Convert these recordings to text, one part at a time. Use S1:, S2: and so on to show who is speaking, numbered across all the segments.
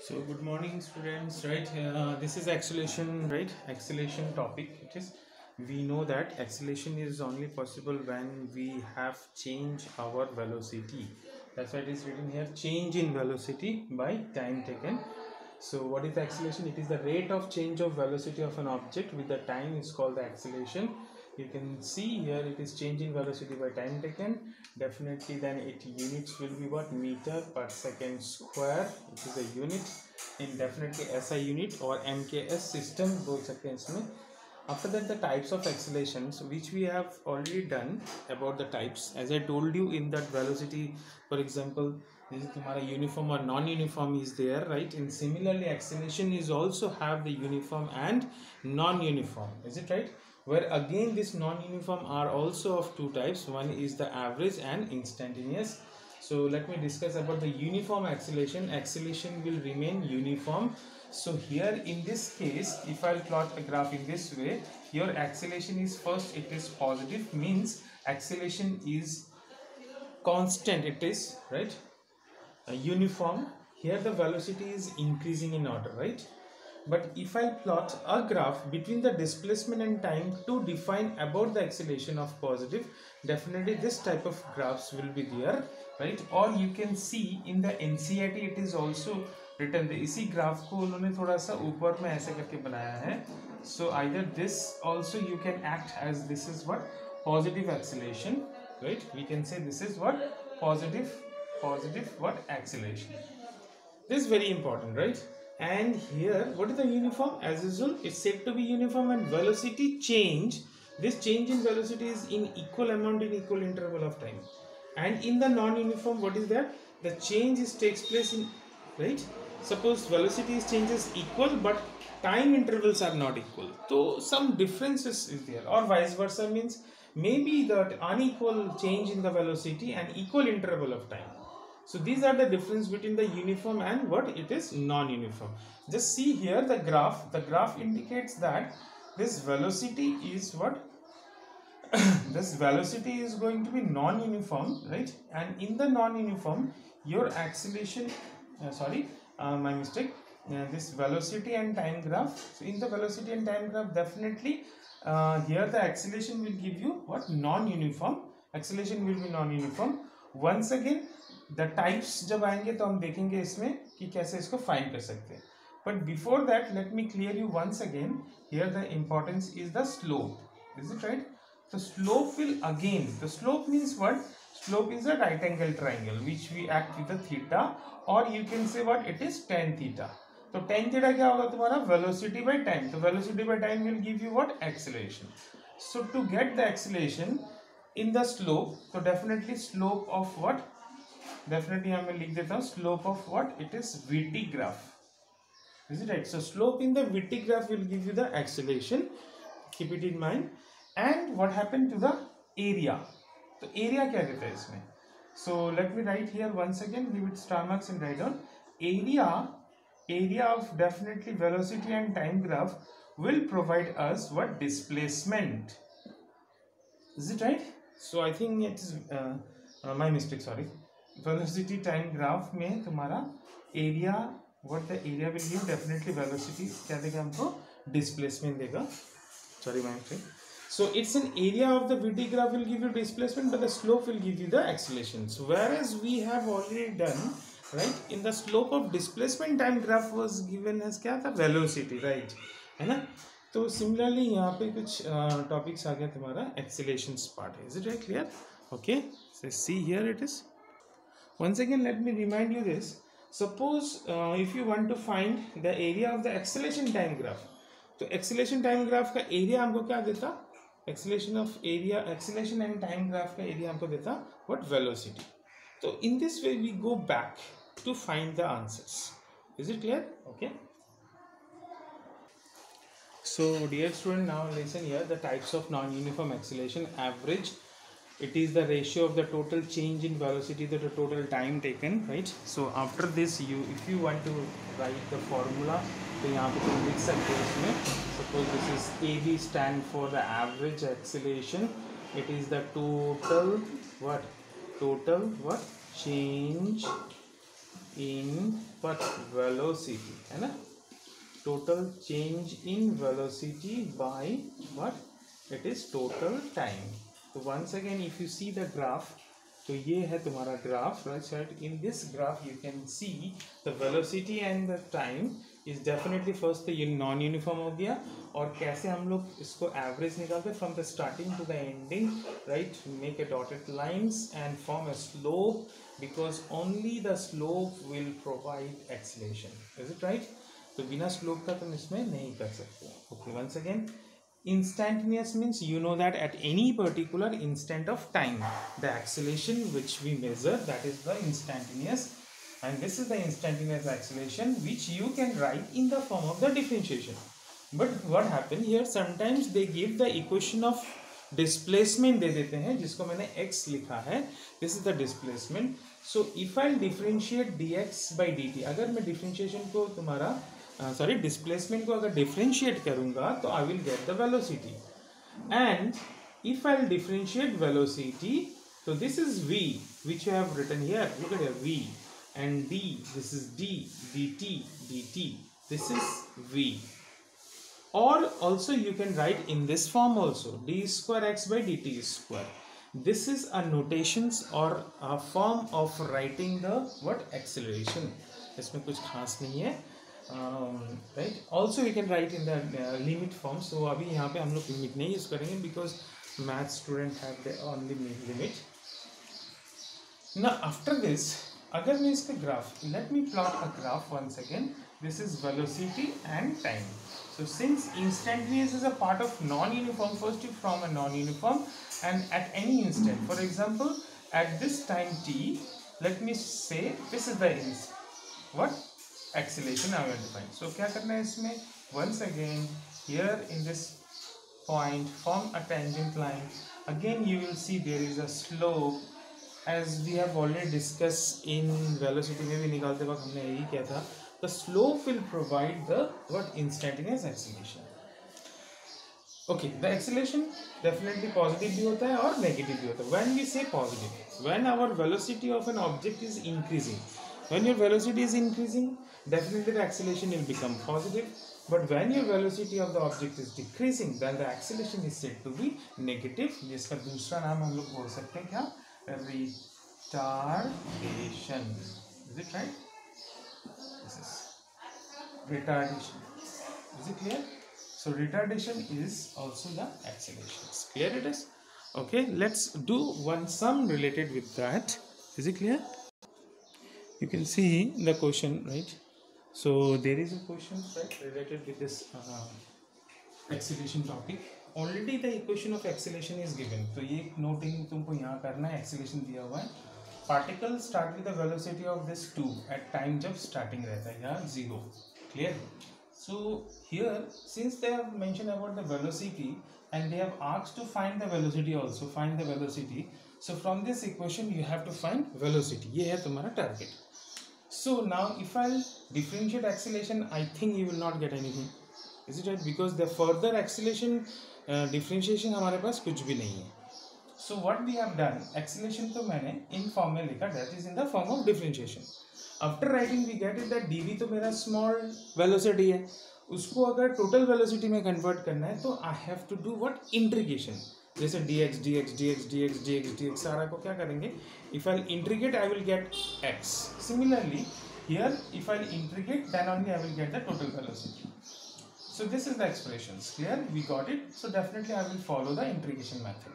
S1: So good morning students, right? This is acceleration, right? Acceleration topic. It is, we know that acceleration is only possible when we have change our velocity. That's why it is written here, change in velocity by time taken. So what is the acceleration? It is the rate of change of velocity of an object with the time is called the acceleration. You can see here it is change in velocity by time taken. Definitely then it units will be what? Meter per second square. It is a unit. In definitely SI unit or MKS system बोल सकते हैं इसमें. After that, the types of accelerations which we have already done about the types, as I told you in that velocity, for example, this is तुम्हारा uniform or non-uniform is there, right? And similarly, acceleration is also have the uniform and non-uniform, is it right? Where again this non-uniform are also of two types. One is the average and instantaneous. So let me discuss about the uniform acceleration. Acceleration will remain uniform. So here in this case, if I'll plot a graph in this way, your acceleration is first, it is positive, means acceleration is constant, it is right, uniform. Here the velocity is increasing in order, right? But if I plot a graph between the displacement and time to define about the acceleration of positive, definitely this type of graphs will be there, right? Or you can see in the NCERT it is also written. इसी graph को उन्होंने थोड़ा सा ऊपर में ऐसे करके बनाया है. So either this also you can act as this is what positive acceleration, right? We can say this is what positive what acceleration. This is very important, right? And here, what is the uniform? As usual, it's said to be uniform and velocity change. This change in velocity is in equal amount in equal interval of time. And in the non-uniform, what is that? The change takes place in, right? Suppose velocity changes equal, but time intervals are not equal. So some differences is there, or vice versa, means maybe that unequal change in the velocity and equal interval of time. So these are the difference between the uniform and what it is non-uniform. Just see here the graph. The graph indicates that this velocity is what? This velocity is going to be non-uniform, right? And in the non-uniform, your acceleration, my mistake. This velocity and time graph. So in the velocity and time graph, definitely here the acceleration will give you what? Non-uniform. Acceleration will be non-uniform. Once again, the types जब आएंगे तो हम देखेंगे इसमें कि कैसे इसको find कर सकते हैं. But before that, let me clear you once again. Here the importance is the slope. Is it right? The slope will again. The slope means what? Slope is a right angle triangle which we act with the theta, or you can say what? It is tan theta. तो tan theta क्या होगा तुम्हारा? Velocity by time. तो velocity by time will give you what? Acceleration. So to get the acceleration in the slope, so definitely slope of what? Definitely I will लिख देता हूँ slope of what? It is VT graph. Is it right? So slope in the VT graph will give you the acceleration. Keep it in mind. And what happened to the area? So area क्या कहता है इसमें? So let me write here once again. Give it star marks and write down area of definitely velocity and time graph will provide us what? Displacement. Is it right? So I think it is my mistake. Sorry. Velocity time graph में तुम्हारा area, what the area will give? Definitely velocity क्या देगा हमको? Displacement देगा. Sorry my mistake. So it's an area of the VT graph will give you displacement, but the slope will give you the acceleration. So whereas we have already done, right, in the slope of displacement time graph was given as क्या था? Velocity, right? है ना? तो similarly यहाँ पे कुछ topics आ गया तुम्हारा accelerations part है. Is it right? Clear? Okay. So see here it is. Once again, let me remind you this. Suppose if you want to find the area of the acceleration time graph, तो acceleration time graph का area हमको क्या देता? Acceleration and time graph का area हमको देता what? Velocity. So in this way we go back to find the answers. Is it clear? Okay. So dear student, now listen here, the types of non-uniform acceleration. Average, it is the ratio of the total change in velocity to the total time taken, right? So after this, if you want to write the formula, तो यहाँ पे तुम लिख सकते हो इसमें. Suppose this is AB stand for the average acceleration. It is the total what? Change in but velocity, है ना, total change in velocity by what, it is total time. So once again if you see the graph, तो ये है तुम्हारा graph, right. In this graph you can see the velocity and the time is definitely first non uniform हो गया. और कैसे हम लोग इसको एवरेज निकालते from the starting to the ending, right. Make a dotted lines and form a slope because only the slope will provide acceleration. Is it right? तो बिना स्लोप का तुम इसमें नहीं कर सकते. Okay, once again, instantaneous means you know that at any particular instant of time the acceleration which we measure, that is the instantaneous, and this is the instantaneous acceleration which you can write in the form of the differentiation. But what happen here, sometimes they give the equation of displacement दे देते हैं, जिसको मैंने x लिखा है. this is the displacement. so if I'll differentiate dx by dt, अगर मैं differentiation को तुम्हारा डिस्प्लेसमेंट को अगर डिफरेंशिएट करूंगा तो I will get the velocity. And if I will differentiate velocity, तो this is v which you have written here, look at here, v, and d, this is d, dt, this is v. Or also you can write in this form also, d square x by dt square. This is a notations or a form of writing the what, acceleration. इसमें कुछ खास नहीं है, right. Also we can write in the limit form. So अभी यहाँ पे हम लोग लिमिट नहीं यूज करेंगे because math student have the only limit. ना आफ्टर दिस, अगर मैं इसका graph, let me plot a graph once again. This is velocity and time. So since instantaneous is a part of non uniform, first you from a non uniform and at any instant, for example eight this time t, let me say this is the what acceleration I will define. So क्या करना है इसमें, once again here in this point form a tangent line. Again you will see there is a slope as we have already discussed in velocity में भी निकालते वक्त हमने यही किया था. The slope will provide the what, instantaneous acceleration. Okay, the acceleration definitely positive भी होता है और negative भी होता है. When we say positive, when our velocity of an object is increasing, when your velocity is increasing, definitely the acceleration will become positive. But when your velocity of the object is decreasing, then the acceleration is said to be negative. जिसका दूसरा नाम हम लोग बोल सकते हैं क्या, retardation. Is it right? This is retardation. Is it clear? So retardation is also the acceleration. Clear it is? Okay, let's do one sum related with that. Is it clear? You can see the question, right? So there is a question, right, related with this acceleration topic. Already the equation of acceleration is given. तो ये noting तुमको यहाँ करना है. acceleration दिया हुआ है. Particle start with the velocity of this 2 at time जब starting रहता है यहाँ 0. Clear? So here since they have mentioned about the velocity and they have asked to find the velocity also, find the velocity. So from this equation you have to find velocity. ये है तुम्हारा target. So now if I'll differentiate acceleration, I think you will not get anything. Is it right? Because the further acceleration differentiation हमारे पास कुछ भी नहीं है. So what we have done, acceleration तो मैंने in form में लिखा, that is in the form of differentiation. After writing we get it that dv तो मेरा small velocity है, उसको अगर total velocity में convert करना है तो I have to do what, integration. जैसे dx dx dx dx dx dx सारा को क्या करेंगे, if I'll integrate I will get x. Similarly here if I'll integrate then only I will get the total velocity. So this is the expressions. Clear? We got it. So definitely I will follow the integration method.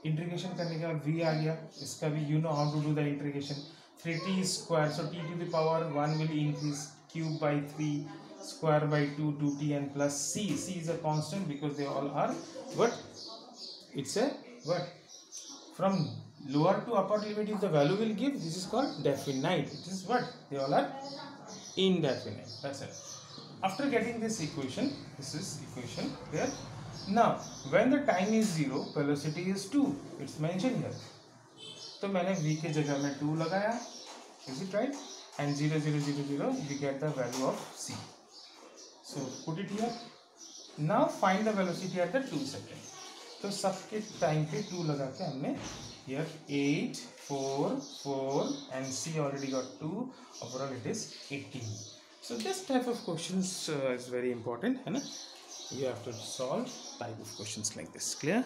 S1: Integration करने के बाद v आ गया, इसका भी you know how to do the integration. 3t square, so t to the power 1 will increase, cube by 3, square by 2, 2t and plus c. C is a constant because they all are what? It's a what? From lower to upper limit if the value will give, this is called definite. It is what? They all are indefinite. That's it. After getting this equation, this is equation there. Now when the time is 0, velocity is 2. It's mentioned here. तो मैंने v के जगह में 2 लगाया. Is it right? And 0 0 0 0 we get the value of c. So put it here. Now find the velocity at the 2 second. तो सबके time पे 2 लगा के हमने here 8 4 4 and C already got 2, overall it is 18. So this type of questions is very important, you have to solve type of questions like this. Clear?